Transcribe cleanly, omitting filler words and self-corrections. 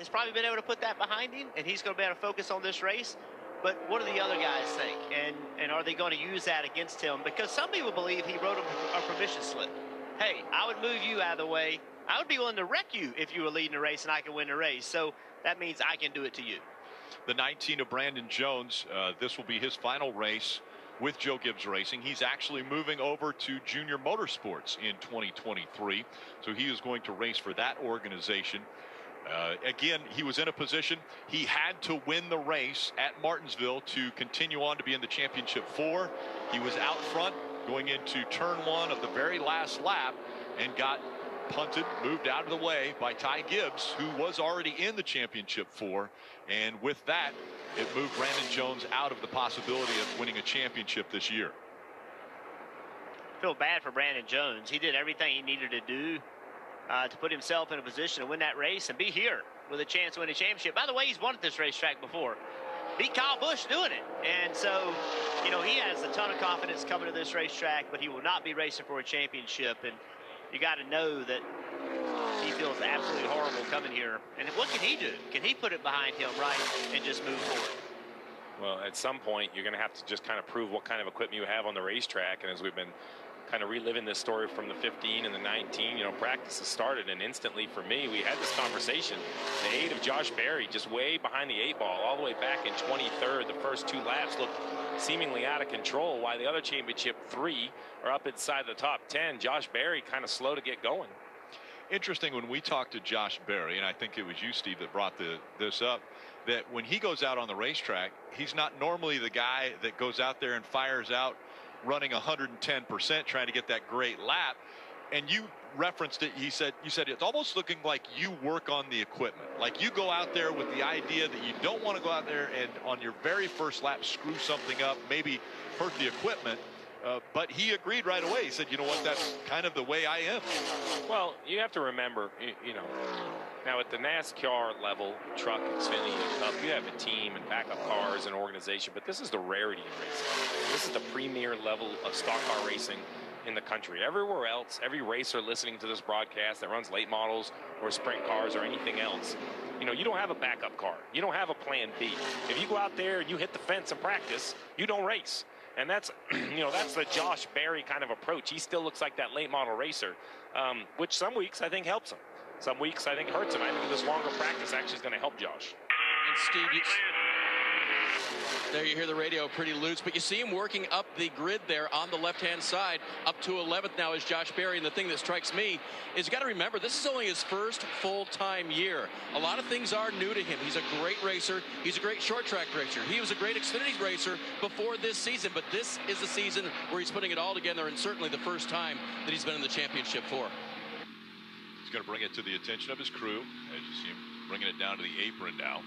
has probably been able to put that behind him, and he's going to be able to focus on this race. But what do the other guys think? And are they going to use that against him? Because some people believe he wrote a permission slip. Hey, I would move you out of the way. I would be willing to wreck you if you were leading the race and I can win the race. So that means I can do it to you. The 19 of Brandon Jones, this will be his final race with Joe Gibbs Racing. He's actually moving over to Junior Motorsports in 2023. So he is going to race for that organization. Again, he was in a position, he had to win the race at Martinsville to continue on to be in the championship 4. He was out front going into turn 1 of the very last lap and got punted, moved out of the way by Ty Gibbs, who was already in the championship 4. And with that, it moved Brandon Jones out of the possibility of winning a championship this year. I feel bad for Brandon Jones. He did everything he needed to do to put himself in a position to win that race and be here with a chance to win a championship. By the way, he's won at this racetrack before. Beat Kyle Busch doing it. And so, you know, he has a ton of confidence coming to this racetrack, but he will not be racing for a championship. And you got to know that he feels absolutely horrible coming here. And what can he do? Can he put it behind him right and just move forward? Well, at some point, you're going to have to just kind of prove what kind of equipment you have on the racetrack. And as we've been kind of reliving this story from the 15 and the 19, you know, practice has started, and instantly for me, we had this conversation. The 8 of Josh Berry just way behind the 8 ball, all the way back in 23rd. The first 2 laps looked seemingly out of control, while the other championship 3 are up inside the top 10. Josh Berry kind of slow to get going. Interesting, when we talked to Josh Berry, and I think it was you, Steve, that brought this up, that when he goes out on the racetrack, he's not normally the guy that goes out there and fires out running 110% trying to get that great lap. And you referenced it. You said it's almost looking like you work on the equipment, like you go out there with the idea that you don't want to go out there and on your very first lap screw something up, maybe hurt the equipment. But he agreed right away. He said, you know what, that's kind of the way I am. Well, you have to remember, you know, now at the NASCAR level, truck, Xfinity, Cup, you have a team and backup cars and organization, but this is the rarity in racing. This is the premier level of stock car racing in the country. Everywhere else, every racer listening to this broadcast that runs late models or sprint cars or anything else, you know, you don't have a backup car. You don't have a plan B. If you go out there and you hit the fence in practice, you don't race. And that's, you know, that's the Josh Berry kind of approach. He still looks like that late model racer, which some weeks I think helps him. Some weeks I think hurts him. I think this longer practice actually is going to help Josh. And Steve, there you hear the radio pretty loose, but you see him working up the grid there on the left-hand side. Up to 11th now is Josh Berry, and the thing that strikes me is you got to remember, this is only his first full-time year. A lot of things are new to him. He's a great racer. He's a great short-track racer. He was a great Xfinity racer before this season, but this is the season where he's putting it all together, and certainly the first time that he's been in the championship 4. He's going to bring it to the attention of his crew, as you see him bringing it down to the apron now.